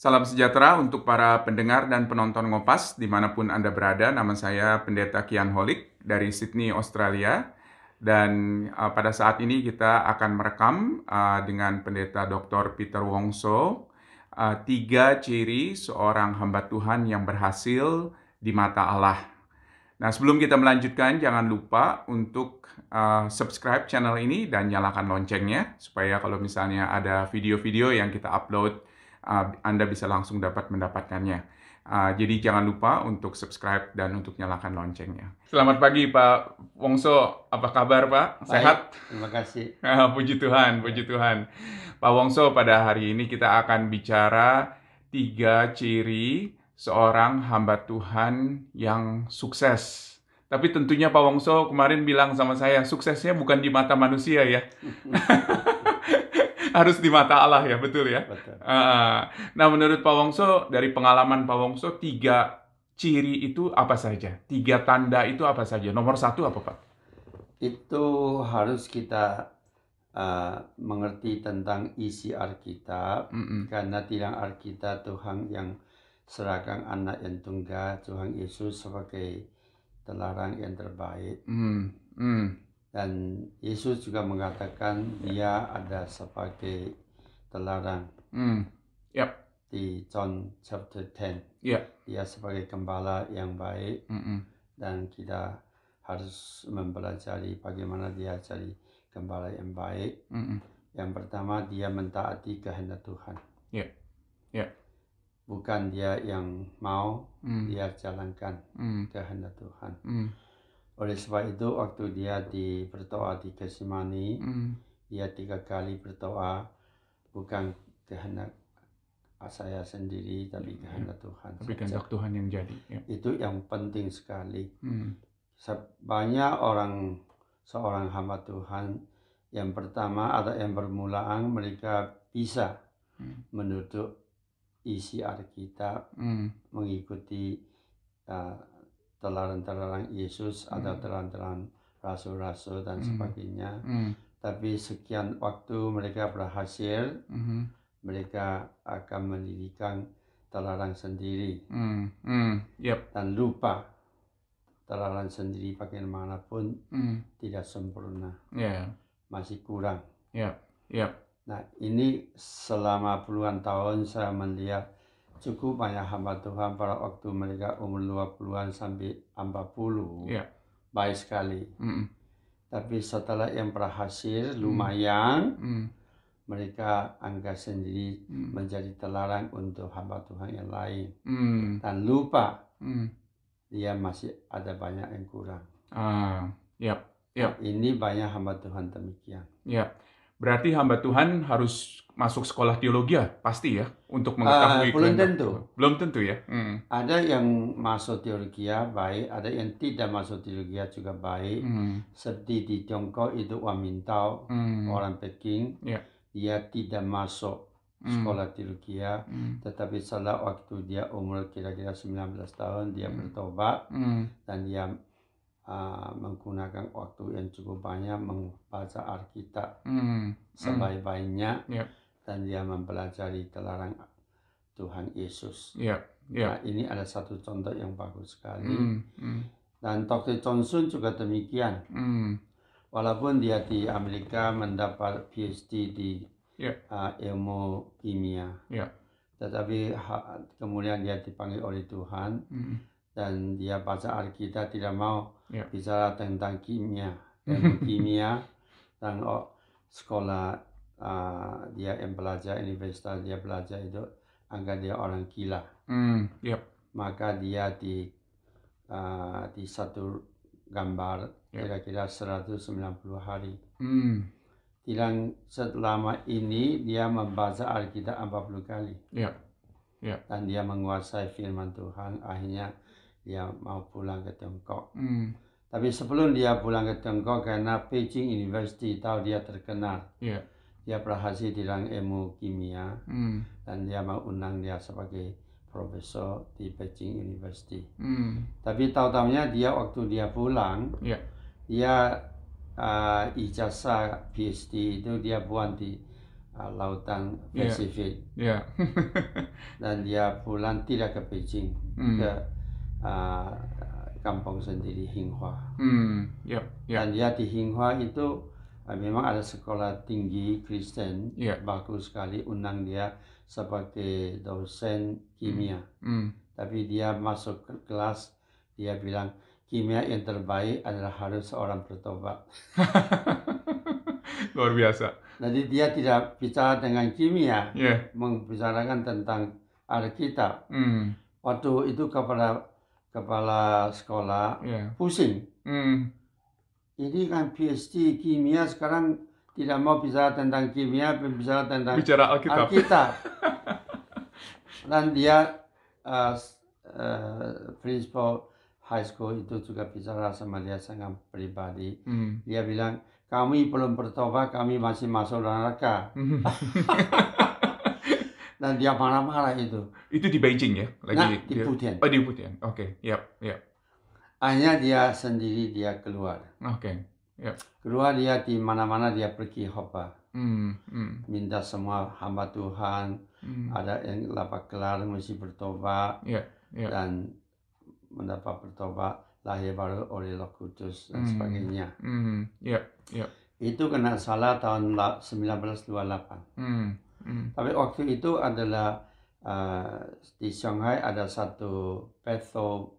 Salam sejahtera untuk para pendengar dan penonton Ngopas dimanapun Anda berada. Nama saya Pendeta Kian Holik dari Sydney, Australia. Dan pada saat ini kita akan merekam dengan Pendeta Dr. Peter Wongso 3 ciri seorang hamba Tuhan yang berhasil di mata Allah. Nah, sebelum kita melanjutkan, jangan lupa untuk subscribe channel ini dan nyalakan loncengnya, supaya kalau misalnya ada video-video yang kita upload, Anda bisa langsung dapat mendapatkannya. Jadi jangan lupa untuk subscribe dan untuk nyalakan loncengnya. Selamat pagi Pak Wongso, apa kabar Pak? Sehat? Baik, terima kasih. Puji Tuhan, puji Tuhan. Pak Wongso, pada hari ini kita akan bicara 3 ciri seorang hamba Tuhan yang sukses. Tapi tentunya Pak Wongso kemarin bilang sama saya, suksesnya bukan di mata manusia ya. Harus di mata Allah ya, betul ya? Betul. Nah, menurut Pak Wongso, dari pengalaman Pak Wongso, 3 ciri itu apa saja? 3 tanda itu apa saja? Nomor 1 apa Pak? Itu harus kita mengerti tentang isi Alkitab, karena tidak Alkitab Tuhan yang serahkan anak yang tunggal, Tuhan Yesus sebagai teladan yang terbaik. Dan Yesus juga mengatakan dia ada sebagai teladan. Yep. Di John chapter 10. Yep. Dia sebagai gembala yang baik. Dan kita harus mempelajari bagaimana dia jadi gembala yang baik. Yang pertama, dia mentaati kehendak Tuhan. Bukan dia yang mau, dia jalankan kehendak Tuhan. Oleh sebab itu, waktu dia berdoa di Getsemani, dia 3 kali berdoa, bukan kehendak saya sendiri, tapi kehendak Tuhan. Tapi kehendak Tuhan yang jadi. Ya. Itu yang penting sekali. Banyak seorang hamba Tuhan, yang pertama ada yang bermulaan, mereka bisa menutup isi Alkitab, mengikuti teladan-teladan Yesus, ada teladan-teladan rasul-rasul dan sebagainya. Tapi sekian waktu mereka berhasil, mereka akan mendirikan teladan sendiri. Dan lupa teladan sendiri bagaimanapun tidak sempurna, masih kurang. Nah, ini selama puluhan tahun saya melihat cukup banyak hamba Tuhan pada waktu mereka umur 20-an sampai 40, baik sekali. Tapi setelah yang berhasil lumayan, mereka anggap sendiri menjadi teladan untuk hamba Tuhan yang lain. Dan lupa dia masih ada banyak yang kurang. Nah, ini banyak hamba Tuhan demikian. Berarti hamba Tuhan harus masuk sekolah teologi ya? Pasti ya? Untuk mengetahui belum tentu. Belum tentu ya? Ada yang masuk teologi baik, ada yang tidak masuk teologi juga baik. Seperti di Tiongkok itu Wan Mintao, orang Peking, dia tidak masuk sekolah teologi, tetapi setelah waktu dia umur kira-kira 19 tahun, dia bertobat dan dia menggunakan waktu yang cukup banyak membaca Alkitab sebaik-baiknya, dan dia mempelajari teladan Tuhan Yesus. Nah, ini ada satu contoh yang bagus sekali. Dan Dr. Johnson juga demikian. Walaupun dia di Amerika mendapat PhD di ilmu kimia, tetapi kemudian dia dipanggil oleh Tuhan, dan dia baca Alkitab tidak mau bicara tentang kimia, ilmu kimia, dan sekolah dia yang belajar universitas, dia belajar itu anggap dia orang gila. Maka dia di satu gambar kira-kira 190 hari. Dan selama ini dia membaca Alkitab 40 kali. Dan dia menguasai firman Tuhan. Akhirnya dia mau pulang ke Tiongkok. Tapi sebelum dia pulang ke Tiongkok, karena Beijing University tahu dia terkenal, dia berhasil di dalam ilmu kimia, dan dia mau undang dia sebagai profesor di Beijing University. Tapi tahu-tahunya dia waktu dia pulang, dia ijazah PhD itu dia buat di lautan Yeah. Pasifik. Ya. Dan dia pulang tidak ke Beijing, ke kampung sendiri Hinghua. Yep. Dan dia di Hinghua itu memang ada sekolah tinggi Kristen, Yeah. bagus sekali, undang dia sebagai dosen kimia. Tapi dia masuk ke kelas, dia bilang kimia yang terbaik adalah harus seorang bertobat. Luar biasa. Jadi dia tidak bicara dengan kimia, Yeah. membicarakan tentang Alkitab. Waktu itu kepala sekolah Yeah. pusing. Ini kan PhD kimia, sekarang tidak mau bicara tentang kimia, bicara tentang Alkitab. Dan dia principal high school itu juga bicara sama dia sangat pribadi. Dia bilang, kami belum bertobat, kami masih masuk neraka. Dan dia marah-marah itu. Itu di Beijing ya? Di Putian. Oh, di Putian. Oke. Yap. Akhirnya dia sendiri dia keluar. Oke. Yap. Keluar dia di mana-mana dia pergi khotbah. Minta semua hamba Tuhan, ada yang dapat kelar mesti bertobat. Dan mendapat bertobat, lahir baru oleh Roh Kudus dan sebagainya. Itu kena salah tahun 1928. Tapi waktu itu adalah di Shanghai ada satu Bethel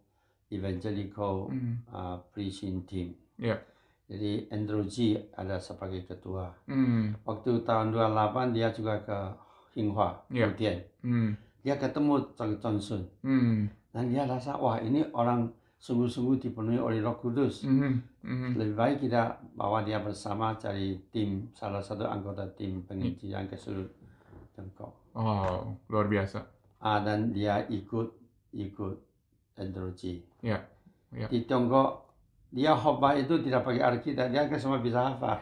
Evangelical Preaching Team. Jadi Andrew G ada sebagai ketua. Waktu tahun 28 dia juga ke Hinghua, Putian. Dia ketemu Johnson. Dan dia rasa, wah ini orang sungguh-sungguh dipenuhi oleh Roh Kudus. Lebih baik kita bawa dia bersama cari tim, salah satu anggota tim penginjilan ke seluruh Tiongkok. Oh, luar biasa. Dan dia ikut Andrew G. Di Tiongkok, dia khotbah itu tidak pakai Alkitab, dia semua bisa hafal.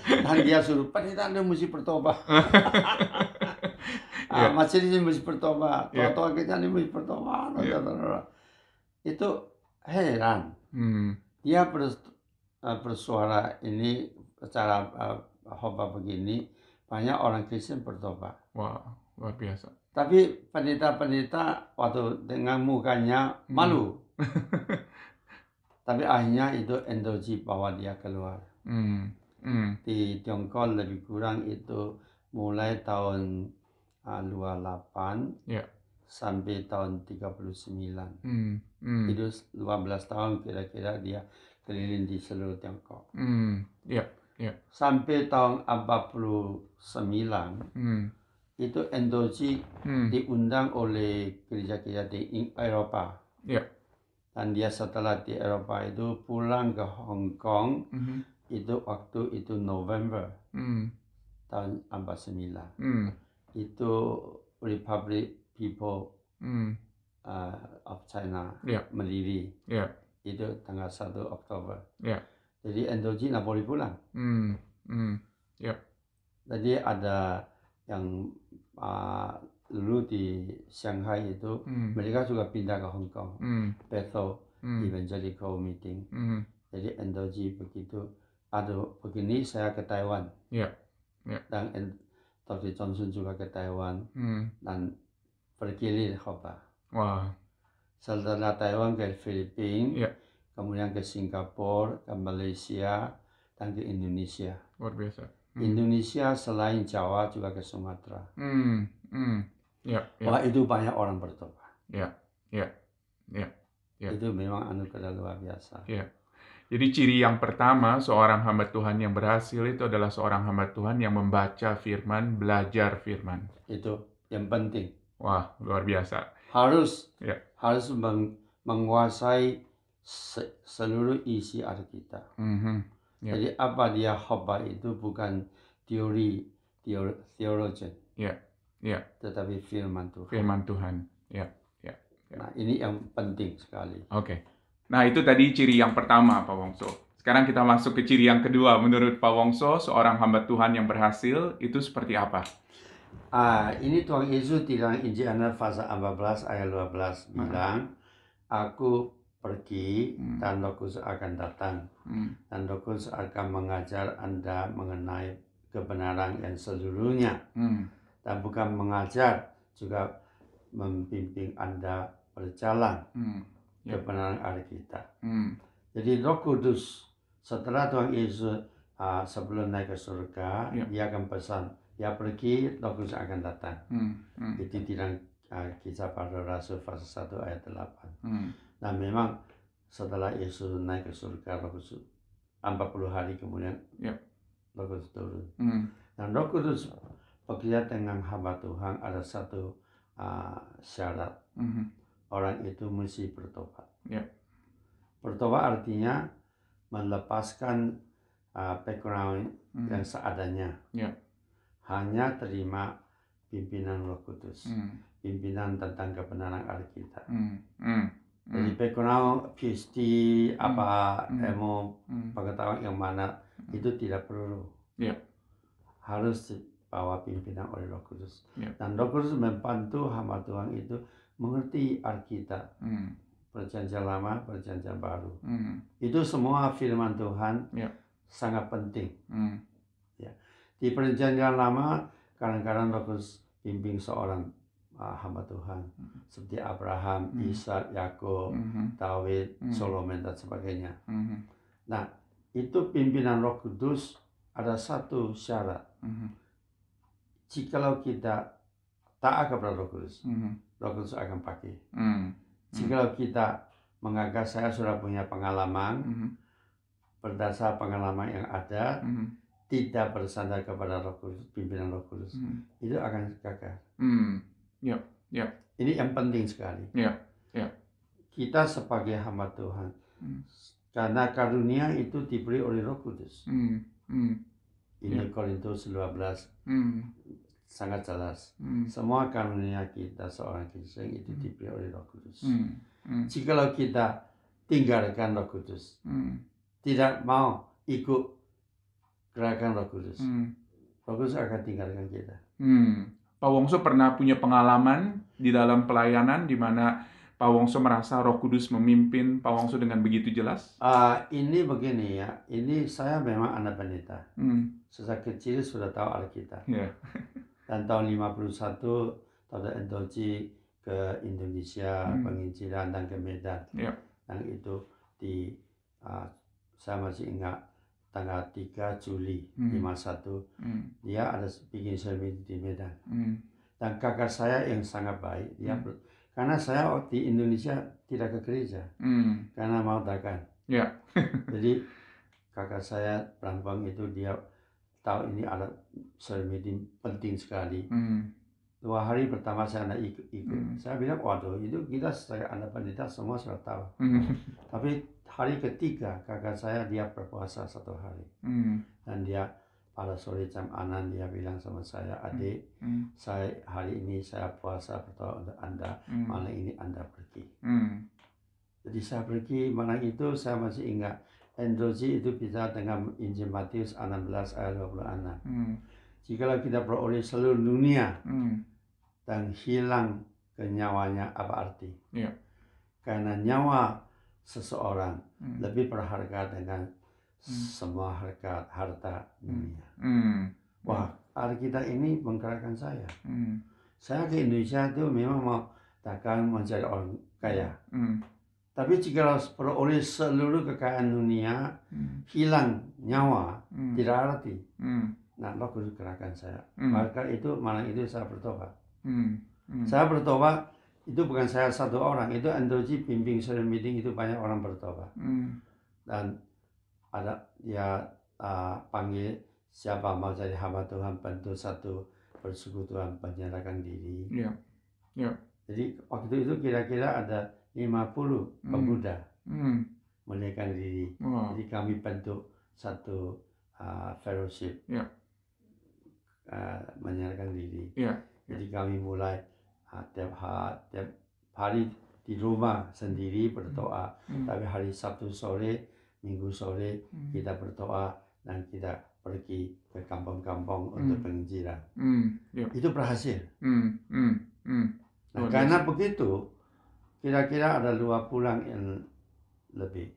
Dan dia suruh, pendeta Anda mesti bertobat. Majelis ini mesti bertobat, tua-tua kita ini mesti bertobat. Itu heran. Dia bersuara ini secara khotbah begini, banyak orang Kristen bertobat. Wah, luar biasa. Tapi pendeta-pendeta waktu dengan mukanya malu. Tapi akhirnya itu Endoji bawa dia keluar. Di Tiongkok lebih kurang itu mulai tahun 28 sampai tahun 39. Itu 12 tahun kira-kira dia keliling di seluruh Tiongkok. Sampai tahun 49 itu Endoji diundang oleh gereja-gereja di Eropa. Dan dia setelah di Eropa itu pulang ke Hong Kong. Itu waktu itu November tahun 49. Itu Republic People of China mendiri. Itu tanggal 1 Oktober. Jadi Endoji nggak boleh pulang. Jadi ada yang dulu di Shanghai itu mereka juga pindah ke Hong Kong. Bethel Evangelical Meeting. Jadi Endoji begitu. Aduh, begini saya ke Taiwan. Dan Dr. Johnson juga ke Taiwan. Dan berkeliling khotbah. Setelah Taiwan ke Filipina, kemudian ke Singapura, ke Malaysia, dan ke Indonesia. Luar biasa. Indonesia selain Jawa juga ke Sumatera. Wah, itu banyak orang bertobat. Itu memang anugerah luar biasa. Jadi ciri yang pertama seorang hamba Tuhan yang berhasil itu adalah seorang hamba Tuhan yang membaca firman, belajar firman. Itu yang penting. Wah, luar biasa. Harus menguasai seluruh isi Alkitab. Jadi apa dia khotbah itu bukan theologian. Tetapi firman Tuhan. Firman Tuhan. Nah, ini yang penting sekali. Oke. Nah, itu tadi ciri yang pertama, Pak Wongso. Sekarang kita masuk ke ciri yang kedua. Menurut Pak Wongso, seorang hamba Tuhan yang berhasil itu seperti apa? Ini Tuhan Yesus di dalam Injil Yohanes pasal 14 ayat 12 bilang, Aku pergi dan Roh Kudus akan datang. Dan Roh Kudus akan mengajar Anda mengenai kebenaran yang seluruhnya. Dan bukan mengajar, juga membimbing Anda berjalan kebenaran Alkitab. Jadi Roh Kudus setelah Tuhan Yesus sebelum naik ke surga, dia akan pesan, dia pergi, Roh Kudus akan datang. Itu di dalam Kisah Para Rasul pasal 1 ayat 8. Dan memang setelah Yesus naik ke surga, Roh Kudus 40 hari kemudian Roh Kudus turun. Dan Roh Kudus bekerja dengan hamba Tuhan ada satu syarat. Orang itu mesti bertobat. Bertobat artinya melepaskan background yang seadanya. Hanya terima pimpinan Roh Kudus. Pimpinan tentang kebenaran Alkitab. Jadi background PhD ilmu pengetahuan yang mana itu tidak perlu. Harus dibawa pimpinan oleh Roh Kudus. Dan Roh Kudus membantu hamba Tuhan itu mengerti Alkitab. Perjanjian Lama, Perjanjian Baru. Itu semua firman Tuhan sangat penting. Di Perjanjian Lama kadang-kadang Roh Kudus bimbing seorang hamba Tuhan seperti Abraham, Ishak, Yakub, Daud, Solomon dan sebagainya. Nah, itu pimpinan Roh Kudus ada satu syarat. Jikalau kita taat kepada Roh Kudus, Roh Kudus akan pakai. Jikalau kita menganggap saya sudah punya pengalaman, berdasar pengalaman yang ada, tidak bersandar kepada Roh Kudus, pimpinan Roh Kudus, itu akan gagal. Ini yang penting sekali. Kita sebagai hamba Tuhan, karena karunia itu diberi oleh Roh Kudus. Ini Korintus 12 sangat jelas. Semua karunia kita seorang Kristen itu diberi oleh Roh Kudus. Jikalau kita tinggalkan Roh Kudus, tidak mau ikut gerakan Roh Kudus, Roh Kudus akan tinggalkan kita. Pak Wongso pernah punya pengalaman di dalam pelayanan di mana Pak Wongso merasa Roh Kudus memimpin Pak Wongso dengan begitu jelas? Ini begini ya, ini saya memang anak pendeta. Sejak kecil sudah tahu Alkitab. Dan tahun 51 tahun Endoji ke Indonesia, penginjilan dan ke Medan. Dan itu saya masih ingat tanggal 3 Juli 51 dia ada bikin seminar di Medan. Dan kakak saya yang sangat baik, dia karena saya di Indonesia tidak ke gereja karena mau dagang. Jadi kakak saya perempuan itu dia tahu ini ada seminar penting sekali. 2 hari pertama saya nak ikut. Saya bilang, waduh, itu kita sebagai anak pendeta semua sudah tahu. Tapi hari ketiga kakak saya dia berpuasa 1 hari. Dan dia pada sore jam 6 dia bilang sama saya, adik, saya hari ini saya puasa berdoa untuk Anda, malam ini Anda pergi. Jadi saya pergi, malam itu saya masih ingat, Endoji itu bisa dengan Injil Matius 16 ayat 26. Jikalau kita beroleh seluruh dunia dan hilang kenyawanya, apa arti? Karena nyawa seseorang lebih berharga dengan semua harta dunia. Wah, Alkitab ini menggerakkan saya. Saya ke Indonesia itu memang mau dagang mencari orang kaya. Tapi jika beroleh seluruh kekayaan dunia, hilang nyawa, tidak arti. Nah, Roh Kudus gerakan saya. Maka itu malam itu saya bertobat. Saya bertobat itu bukan saya satu orang, itu Endoji bimbing sering meeting itu banyak orang bertobat. Dan ada dia panggil siapa mau jadi hamba Tuhan, bentuk satu persekutuan penyerahkan diri. Jadi waktu itu kira-kira ada 50 pemuda menyerahkan diri. Jadi kami bentuk satu fellowship menyerahkan diri. Jadi kami mulai tiap hari di rumah sendiri berdoa. Tapi hari Sabtu sore, Minggu sore kita berdoa dan kita pergi ke kampung-kampung untuk penginjilan. Itu berhasil. Nah, karena begitu, kira-kira ada 2 bulan yang lebih.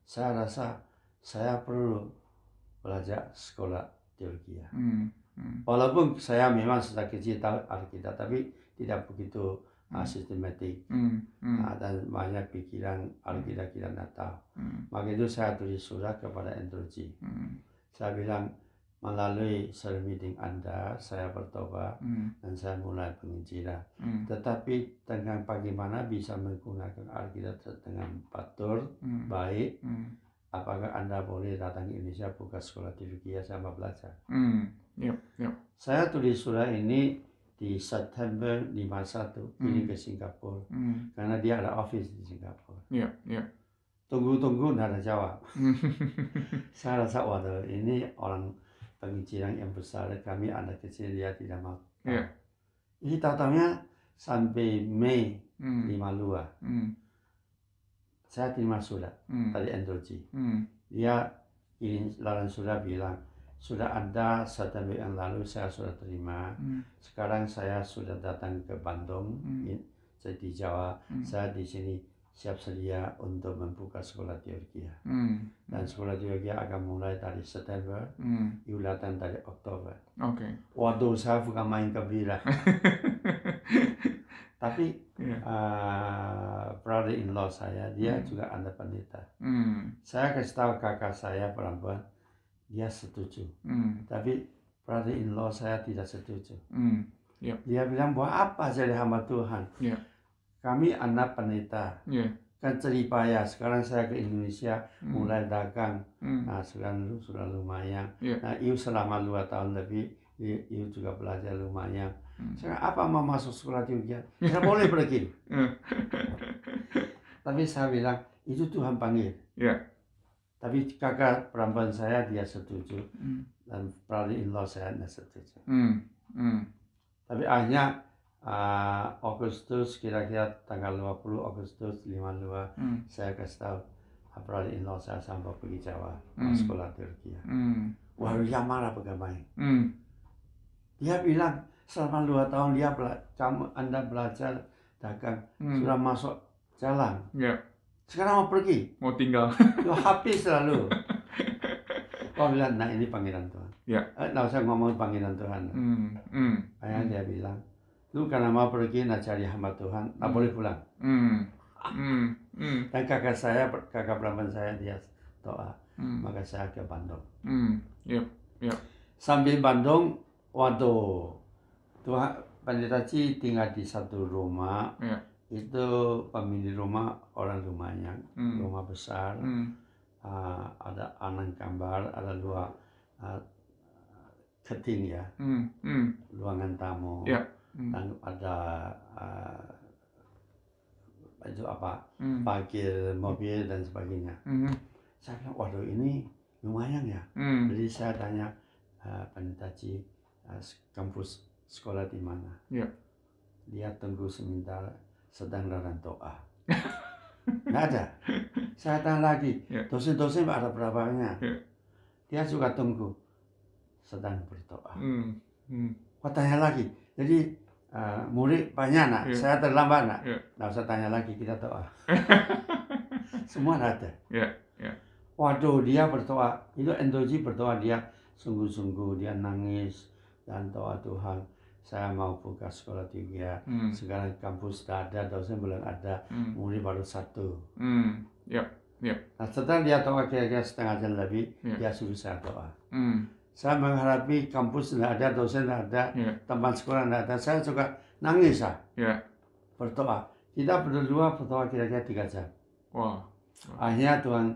Saya rasa saya perlu belajar sekolah teologi. Walaupun saya memang sejak kecil tahu Alkitab, tapi tidak begitu sistematik. Dan banyak pikiran Alkitab kita tidak tahu. Maka itu saya tulis surat kepada Andrew. Saya bilang, melalui share meeting Anda, saya bertobat dan saya mulai penginjilan. Tetapi dengan bagaimana bisa menggunakan Alkitab dengan betul, baik, apakah Anda boleh datang ke Indonesia buka sekolah teologi sama belajar? Saya tulis surat ini di September 51 ini ke Singapura karena dia ada office di Singapura. Tunggu-tunggu tidak ada jawab. Saya rasa waduh ini orang penginjilan yang besar, kami anak kecil dia tidak mau. Ini tahu-tahunya sampai Mei 52. Saya terima surat dari Andrew. Dia kirim dalam surat bilang, sudah ada September yang lalu saya sudah terima. Sekarang saya sudah datang ke Bandung, saya di Jawa. Saya di sini siap sedia untuk membuka sekolah teologi. Dan sekolah teologi akan mulai dari September, Yulatan dari Oktober. Waduh, saya bukan main gembira. Tapi brother-in-law saya, dia juga ada pendeta. Saya kasih tahu kakak saya perempuan, dia setuju. Tapi brother-in-law saya tidak setuju. Dia bilang, buat apa jadi hamba Tuhan? Kami anak pendeta. Kan Ceripaya, sekarang saya ke Indonesia mulai dagang. Nah, sekarang sudah lumayan. Nah, Iu selama 2 tahun lebih, Iu juga belajar lumayan. Sekarang apa mau masuk sekolah teologi? Tidak boleh pergi. Tapi saya bilang, itu Tuhan panggil. Tapi kakak perempuan saya dia setuju. Dan brother-in-law saya tidak setuju. Tapi akhirnya Agustus, kira-kira tanggal 20 Agustus 52, saya kasih tahu brother-in-law saya sampai pergi Jawa, sekolah teologi. Wah, dia marah bagaimana? Dia bilang, selama 2 tahun Anda belajar dagang, sudah masuk jalan. Sekarang mau pergi? Mau tinggal. Lu habis lalu. Kau bilang, nah ini panggilan Tuhan. Nah, saya ngomong panggilan Tuhan. Ayah dia bilang, lu karena mau pergi, nak cari hamba Tuhan, tak boleh pulang. Dan kakak perempuan saya, dia doa. Maka saya ke Bandung. Sambil Bandung, waduh, Tuhan, pendeta Ci tinggal di satu rumah. Itu pemilik rumah orang lumayan, rumah besar. Ada 6 kamar, ada 2 keting ya, ruangan tamu. Dan ada itu apa, parkir mobil dan sebagainya. Saya bilang, waduh ini lumayan ya. Jadi saya tanya pendeta Ci, kampus sekolah di mana? Dia tunggu sebentar, sedang dalam doa. Nggak ada. Saya tanya lagi, dosen-dosen ada berapanya? Dia juga tunggu, sedang berdoa. Saya tanya lagi, jadi murid banyak nak, saya terlambat nak. Nah, saya tanya lagi, kita doa. Semua ada. Waduh, dia berdoa. Itu Endoji berdoa, dia sungguh-sungguh, dia nangis dan doa, Tuhan, saya mau buka sekolah teologi. Sekarang kampus sudah ada, dosen belum ada, murid baru 1. Nah, setelah dia doa kira-kira setengah jam lebih, dia suruh saya doa. Saya menghadapi kampus tidak ada, dosen tidak ada, tempat sekolah tidak ada. Saya juga nangis berdoa. Kita berdua berdoa kira-kira 3 jam. Akhirnya Tuhan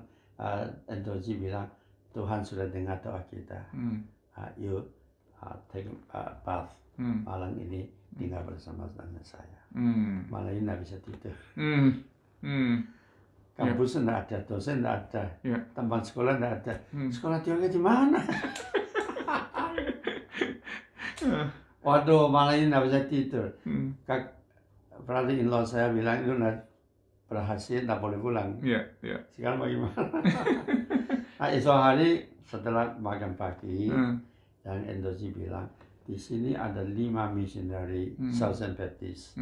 Endoji bilang, Tuhan sudah dengar doa kita. You take bath. Malam ini tinggal bersama dengan saya. Malam ini tidak bisa tidur. Kampus tidak ada, dosen tidak ada, tempat sekolah tidak ada. Sekolah teologi di mana? Waduh, malam ini tidak bisa tidur. Brother-in-law saya bilang, itu berhasil, tidak boleh pulang. Sekarang bagaimana? Nah, esok hari setelah makan pagi, dan Endoji bilang, di sini ada 5 misionari Southern Baptist.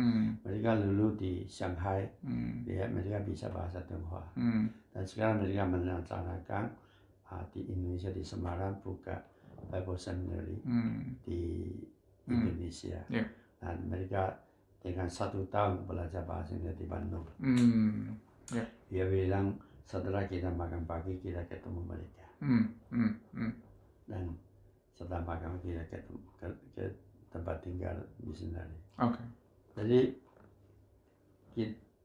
Mereka lulus di Shanghai, mereka bisa bahasa Tionghoa. Dan sekarang mereka merencanakan di Indonesia, di Semarang, buka Bible Seminary di Indonesia. Dan mereka dengan 1 tahun belajar bahasa Inggris di Bandung. Dia bilang setelah kita makan pagi kita ketemu mereka. Dan setelah makan kita ketemu ke tempat tinggal misionari. Jadi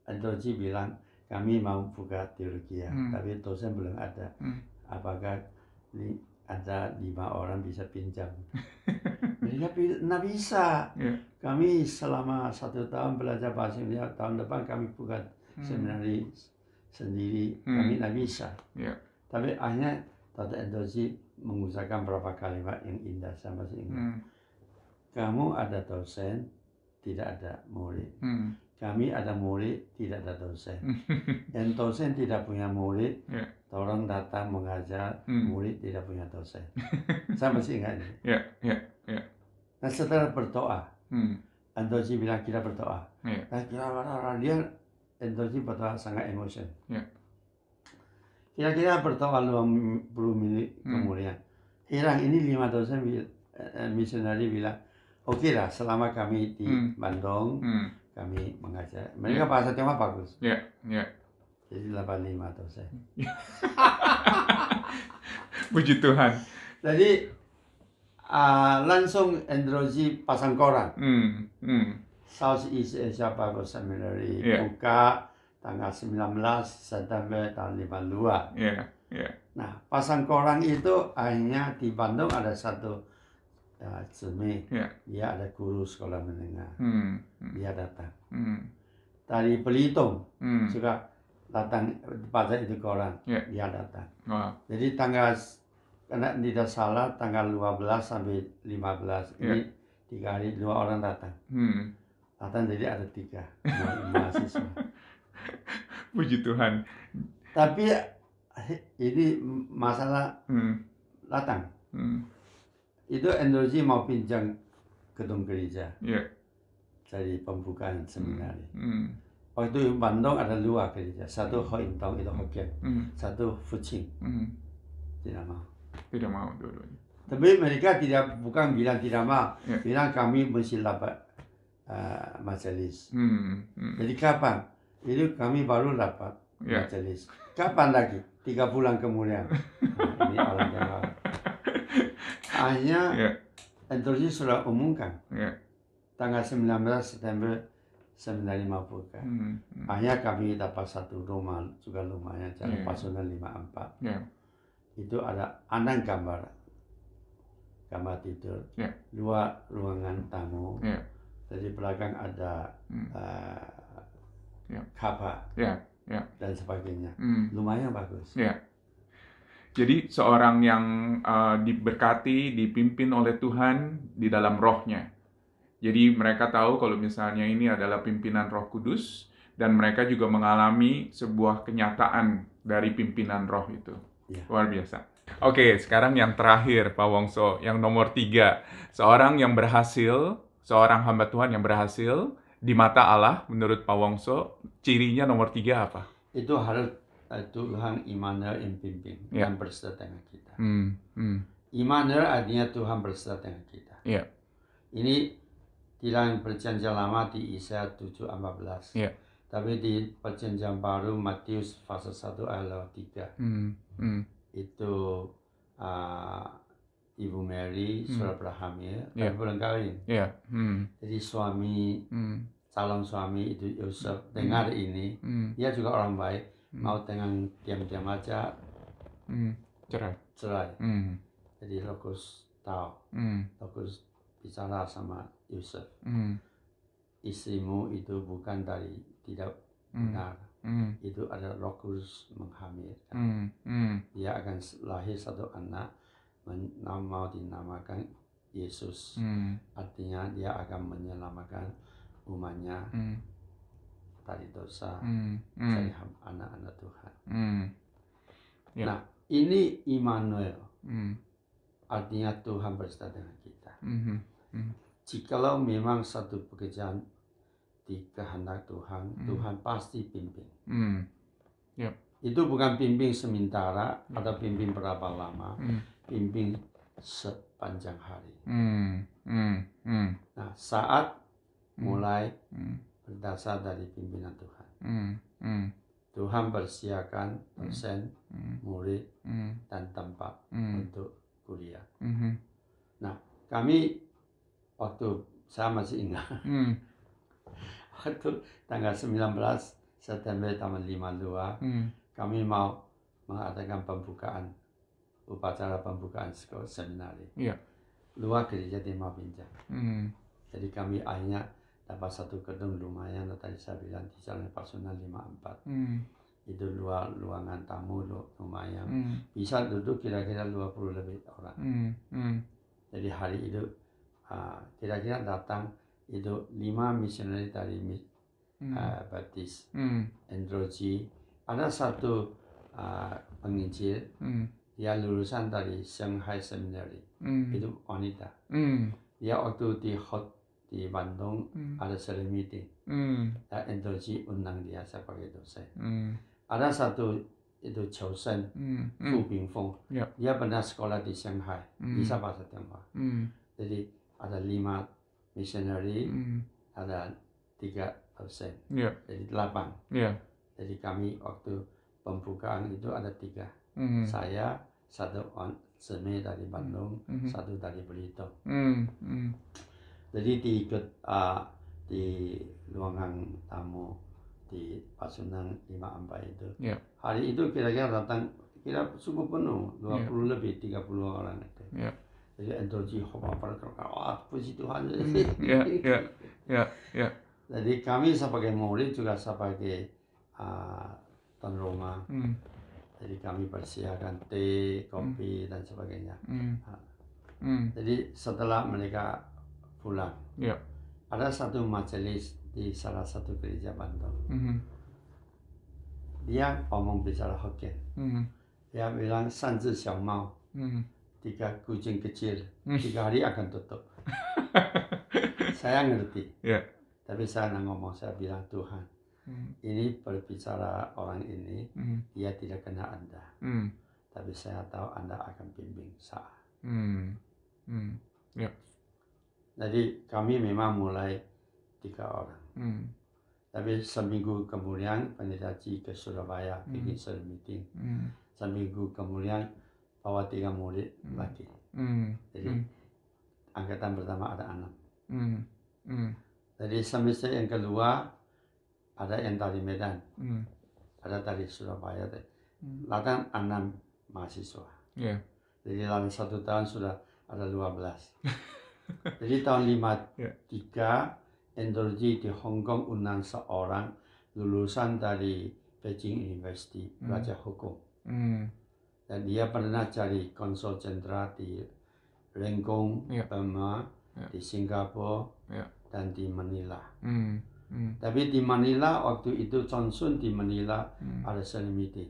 Anthology bilang kami mau buka teologi ya, tapi dosen belum ada. Apakah ada 5 orang bisa pinjam? Mereka tidak bisa. Kami selama 1 tahun belajar bahasa Indonesia, tahun depan kami buka seminari sendiri, kami tidak bisa. Tapi akhirnya Dr. Anthology mengusahakan beberapa kalimat yang indah, saya masih ingat. Kamu ada dosen, tidak ada murid. Kami ada murid, tidak ada dosen. Yang dosen tidak punya murid, tolong datang mengajar, murid tidak punya dosen. Saya masih ingat ini. Nah setelah berdoa, Anthology bilang kita berdoa. Nah dia Anthology berdoa sangat emosi. Kira-kira berdoa 20 menit kemudian, hilang ini 5 dosen misionari bilang, oke lah selama kami di Bandung, kami mengajar. Mereka bahasa Tionghoa bagus. Jadi 85 dosen. Puji Tuhan. Jadi langsung Anthology pasang koran. Southeast Asia Bible Seminary buka tanggal 19 September tahun 52. Nah, pasang koran itu akhirnya di Bandung ada satu Zumi, dia ada guru sekolah menengah, dia datang. Dari Belitung juga datang baca itu koran, dia datang. Jadi karena tidak salah tanggal 12 sampai 15 ini 3 hari 2 orang datang. Datang jadi ada 3 mahasiswa. Puji Tuhan. Tapi ini masalah datang. Itu Anthology mau pinjam gedung gereja. Jadi pembukaan seminari. Waktu Bandung ada 2 gereja, satu Ho In Tong itu Hokkien, satu Fuqing. Tidak mau. Tidak mau dua-duanya. Tapi mereka bukan bilang tidak mau, bilang kami mesti dapat majelis. Jadi kapan? Itu kami baru dapat majelis. Kapan lagi? 3 bulan kemudian. Ini orang Jawa. Akhirnya Anthology sudah umumkan. Tanggal 19 September 1950. Akhirnya kami dapat satu rumah juga lumayan, jalan Pasundan 54. Itu ada 6 kamar tidur, 2 ruangan tamu. Jadi belakang ada kapal dan sebagainya. Lumayan bagus. Jadi seorang yang diberkati, dipimpin oleh Tuhan di dalam rohnya. Jadi mereka tahu kalau misalnya ini adalah pimpinan Roh Kudus, dan mereka juga mengalami sebuah kenyataan dari pimpinan roh itu. Luar biasa. Oke, sekarang yang terakhir Pak Wongso, yang nomor 3. Seorang yang berhasil, seorang hamba Tuhan yang berhasil di mata Allah menurut Pak Wongso, cirinya nomor 3 apa? Itu harus Tuhan Immanuel yang pimpin dan berserta dengan kita. Immanuel artinya Tuhan berserta dengan kita. Ini dalam perjanjian lama di Yesaya 7:14. Tapi di perjanjian baru Matius pasal 1 ayat 3. Itu Ibu Mary sudah berhamil tapi belum kawin. Jadi calon suami itu Yusuf dengar ini, dia juga orang baik, mau dengan diam-diam aja cerai. Jadi Rokus tahu, Rokus bicara sama Yusuf, istrimu itu bukan dari tidak benar, itu ada Roh Kudus menghamilkan. Dia akan lahir satu anak, mau dinamakan Yesus. Artinya dia akan menyelamatkan umatnya dari dosa, dari anak-anak Tuhan. Nah, ini Immanuel, artinya Tuhan beserta dengan kita. Jikalau memang satu pekerjaan di kehendak Tuhan, Tuhan pasti pimpin. Itu bukan pimpin sementara atau pimpin berapa lama, pimpin panjang hari. Nah, saat mulai berdasar dari pimpinan Tuhan. Tuhan persiapkan dosen, murid, dan tempat untuk kuliah. Nah, kami waktu saya masih ingat, waktu tanggal 19 September tahun 52, kami mau mengadakan upacara pembukaan sekolah seminari. Luar gereja di Mabinjang. Jadi kami akhirnya dapat satu gedung lumayan, tadi saya bilang di Jalan Pasundan 54. Itu ruangan tamu lumayan. Bisa duduk kira-kira 20 lebih orang. Jadi hari itu kira-kira datang itu 5 misioneri dari Baptis, Androgy. Ada satu penginjil, dia lulusan dari Shanghai Seminary, itu wanita. Dia waktu di Bandung ada sering meeting, dan Androgy undang dia sebagai dosen. Ada satu itu Chosen, Fu Bingfeng, dia pernah sekolah di Shanghai, bisa bahasa Tionghoa. Jadi ada 5 missionary, ada 3 dosen, jadi 8. Jadi kami waktu pembukaan itu ada 3. Saya, satu seme dari Bandung, satu dari Belitung. Jadi di ruangan tamu di Pasundan 54 itu. Hari itu kira-kira datang cukup penuh, 20 lebih 30 orang itu. Jadi Androgy wah puji Tuhan. Jadi kami sebagai murid juga sebagai tuan rumah. Jadi kami persiapkan teh, kopi dan sebagainya. Jadi setelah mereka pulang, ada satu majelis di salah satu gereja Bandung. Dia ngomong bicara Hokkien. Dia bilang 3只小猫, 3 kucing kecil, 3 hari akan tutup. Saya ngerti. Tapi saya ngomong, saya bilang Tuhan, ini berbicara orang ini, dia tidak kenal Anda. Tapi saya tahu Anda akan bimbing saya. Jadi kami memang mulai 3 orang. Tapi seminggu kemudian pendeta Ji ke Surabaya bikin sering meeting. Seminggu kemudian bawa 3 murid lagi. Jadi angkatan pertama ada 6. Jadi semester yang kedua ada yang dari Medan, ada dari Surabaya. Datang 6 mahasiswa. Jadi dalam 1 tahun sudah ada 12. Jadi tahun 53 Androgy di Hong Kong undang seorang lulusan dari Beijing University, belajar hukum. Dan dia pernah jadi konsul jenderal di Rengkong, Burma, di Singapura, dan di Manila. Tapi di Manila waktu itu Johnson di Manila ada sering meeting.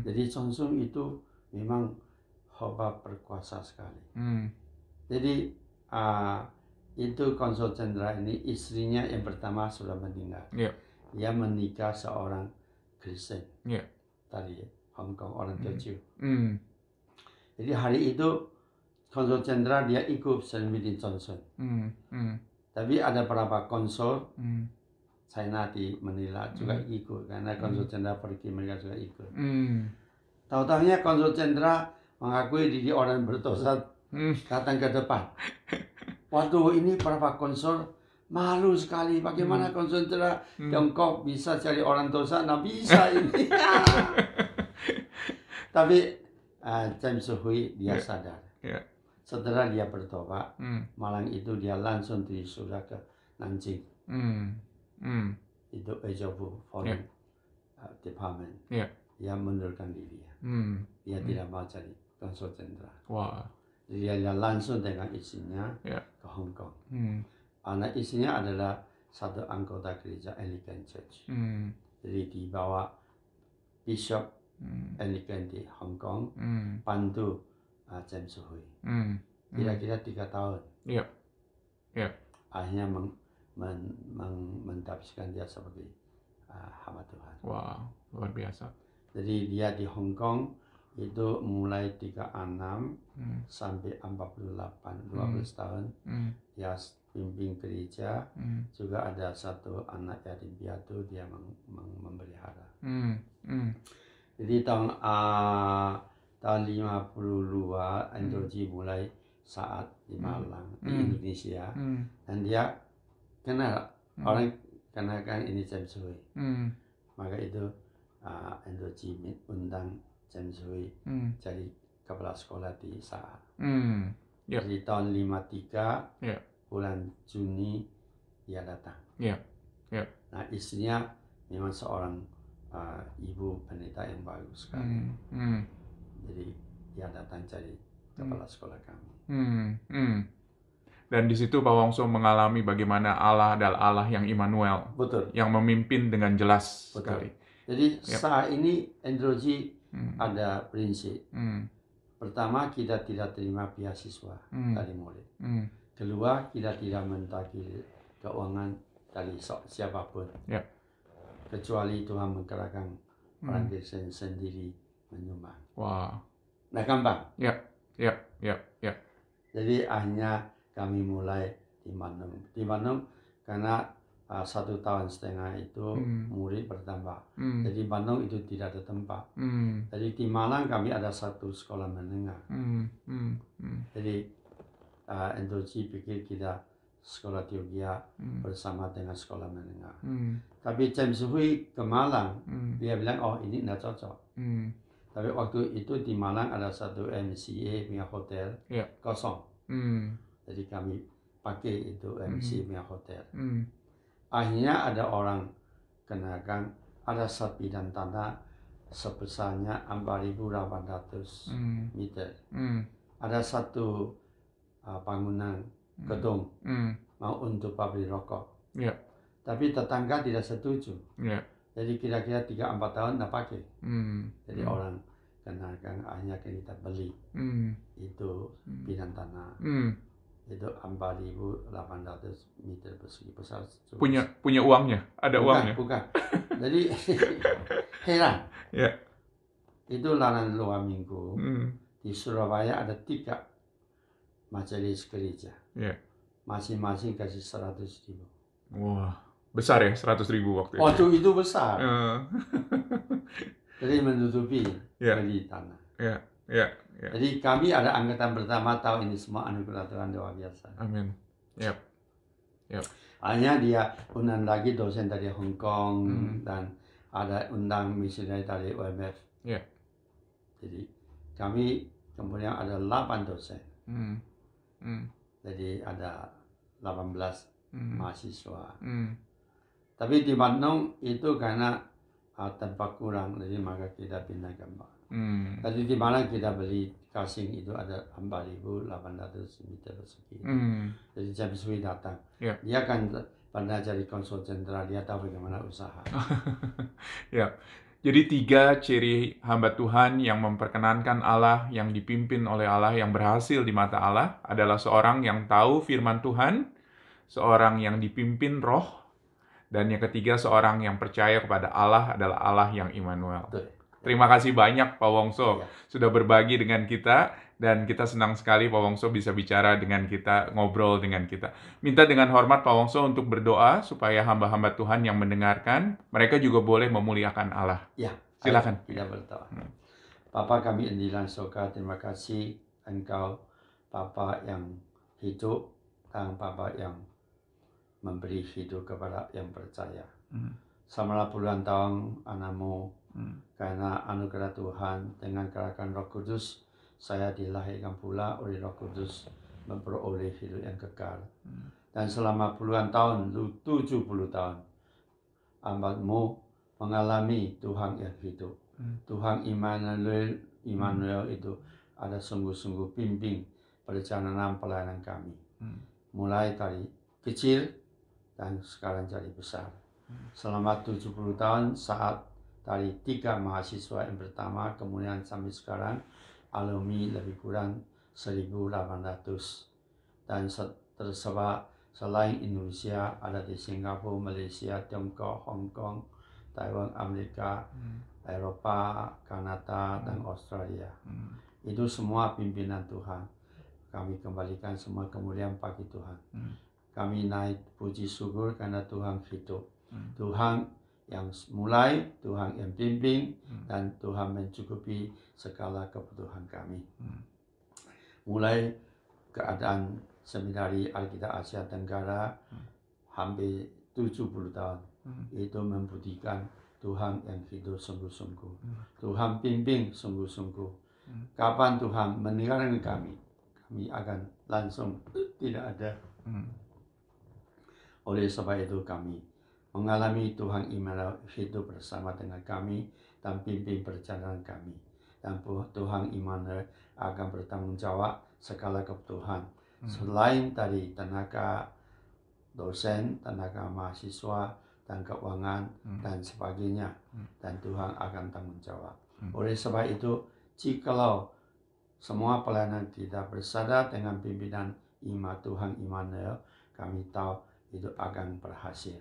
Jadi Johnson itu memang hebat berkuasa sekali. Jadi itu konsul jenderal ini istrinya yang pertama sudah meninggal. Dia menikah seorang Kristen dari Hong Kong, orang Teochew. Jadi hari itu konsul jenderal dia ikut sering meeting Johnson. Tapi ada beberapa konsul China di Manila juga ikut karena konsul jenderal pergi mereka juga ikut. Tahu-tahunya konsul jenderal mengakui diri orang berdosa datang ke depan. Waduh, ini beberapa konsul malu sekali. Bagaimana konsul jenderal Tiongkok bisa cari orang dosa? Nah bisa ini. Tapi James Hui dia sadar. Setelah dia bertobat, malam itu dia langsung disuruh ke Nanjing. Itu Asia-Bu Foreign Department. Dia mundurkan diri. Dia tidak mau jadi konsul jenderal. Dia langsung dengan istrinya ke Hong Kong. Anak istrinya adalah satu anggota gereja Anglican Church. Jadi dibawa Bishop Anglican di Hong Kong, bantu James Hui. Kira-kira 3 tahun. Akhirnya mendapatkan dia sebagai hamba Tuhan. Wow, luar biasa. Jadi dia di Hong Kong itu mulai 36 sampai 48, 12 tahun. Ya pimpin gereja, juga ada satu anak yatim piatu dia memelihara. Jadi tahun 52 Androji mulai saat di Malang, di Indonesia, dan dia kenal orang kenalkan ini James Hui. Maka itu Androji undang James Hui jadi kepala sekolah di saat. Jadi tahun 53 bulan Juni dia datang. Nah istrinya memang seorang ibu pendeta yang bagus sekali. Jadi dia datang jadi kepala sekolah kami. Dan di situ Pak Wongso mengalami bagaimana Allah adalah Allah yang Immanuel. Betul. Yang memimpin dengan jelas sekali. Jadi saat ini Androji ada prinsip. Pertama, kita tidak terima beasiswa dari murid. Kedua, kita tidak mentagih keuangan dari siapapun. Kecuali Tuhan menggerakkan orang Kristen sendiri menyumbang. Nah, gampang. Jadi akhirnya kami mulai di Bandung. Di Bandung karena 1 tahun setengah itu murid bertambah. Jadi Bandung itu tidak ada tempat. Jadi di Malang kami ada satu sekolah menengah. Jadi Androji pikir kita sekolah teologi bersama dengan sekolah menengah. Tapi James Hui ke Malang, dia bilang, oh ini tidak cocok. Tapi waktu itu di Malang ada satu MCA punya hotel kosong. Jadi kami pakai itu MCA punya hotel. Akhirnya ada orang kenalkan ada sebidang tanah sebesarnya 4.800 meter. Ada satu bangunan gedung mau untuk pabrik rokok. Tapi tetangga tidak setuju. Jadi kira-kira 3-4 tahun tidak pakai. Jadi orang kenalkan akhirnya kita beli itu bidang tanah. Itu 4.800 meter persegi besar. Punya uangnya? Ada uangnya? Bukan. Jadi heran. Itu laran luar minggu. Di Surabaya ada 3 majelis gereja. Masing-masing kasih 100.000. Wah, besar ya 100.000 waktu itu. Waktu itu besar. Jadi menutupi beli tanah. Jadi kami ada angkatan pertama tahun ini semua anugerah Tuhan luar biasa. Amin. Hanya dia undang lagi dosen dari Hong Kong dan ada undang misionaris dari UMF. Jadi kami kemudian ada 8 dosen. Jadi ada 18 mahasiswa. Tapi di Bandung itu karena tempat kurang, jadi maka kita pindah ke Bandung. Tadi di mana kita beli casing itu ada 4.800 meter persegi. Jadi James Hui datang. Dia kan pernah jadi konsul jenderal, dia tahu bagaimana usaha. Jadi 3 ciri hamba Tuhan yang memperkenankan Allah, yang dipimpin oleh Allah, yang berhasil di mata Allah adalah seorang yang tahu firman Tuhan, seorang yang dipimpin roh, dan yang ketiga seorang yang percaya kepada Allah adalah Allah yang Immanuel. Terima kasih banyak Pak Wongso sudah berbagi dengan kita, dan kita senang sekali Pak Wongso bisa bicara dengan kita, ngobrol dengan kita. Minta dengan hormat Pak Wongso untuk berdoa supaya hamba-hamba Tuhan yang mendengarkan, mereka juga boleh memuliakan Allah. Silakan. Kita berdoa. Bapa kami yang di dalam surga, terima kasih Engkau Bapa yang hidup dan Bapa yang memberi hidup kepada yang percaya. Selama puluhan tahun anakmu, karena anugerah Tuhan dengan gerakan Roh Kudus, saya dilahirkan pula oleh Roh Kudus memperoleh hidup yang kekal. Dan selama puluhan tahun, 70 tahun, hamba-Mu mengalami Tuhan yang hidup. Tuhan Immanuel itu ada sungguh-sungguh pimpin perjalanan pelayanan kami. Mulai dari kecil dan sekarang jadi besar. Selama 70 tahun saat dari 3 mahasiswa yang pertama, kemudian sampai sekarang alumni lebih kurang 1.800 dan tersebar selain Indonesia ada di Singapura, Malaysia, Tiongkok, Hong Kong, Taiwan, Amerika, Eropa, Kanada, dan Australia. Itu semua pimpinan Tuhan. Kami kembalikan semua kemuliaan bagi Tuhan. Kami naik puji syukur karena Tuhan hidup. Tuhan yang mulai, Tuhan yang pimpin, dan Tuhan mencukupi segala kebutuhan kami. Mulai keadaan seminari Alkitab Asia Tenggara hampir 70 tahun. Itu membuktikan Tuhan yang hidup sungguh-sungguh. Tuhan pimpin sungguh-sungguh. Kapan Tuhan meninggalkan kami, kami akan langsung tidak ada. Oleh sebab itu kami mengalami Tuhan Immanuel hidup bersama dengan kami dan pimpin perjalanan kami. Dan Tuhan Immanuel akan bertanggung jawab segala kebutuhan. Selain dari tenaga dosen, tenaga mahasiswa, dan keuangan, dan sebagainya. Dan Tuhan akan tanggung jawab. Oleh sebab itu, jikalau semua pelayanan kita bersama dengan pimpinan Tuhan Immanuel, kami tahu itu akan berhasil.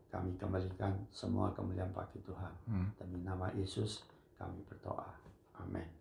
Kami kembalikan semua kemuliaan bagi Tuhan. Demi nama Yesus kami berdoa. Amin.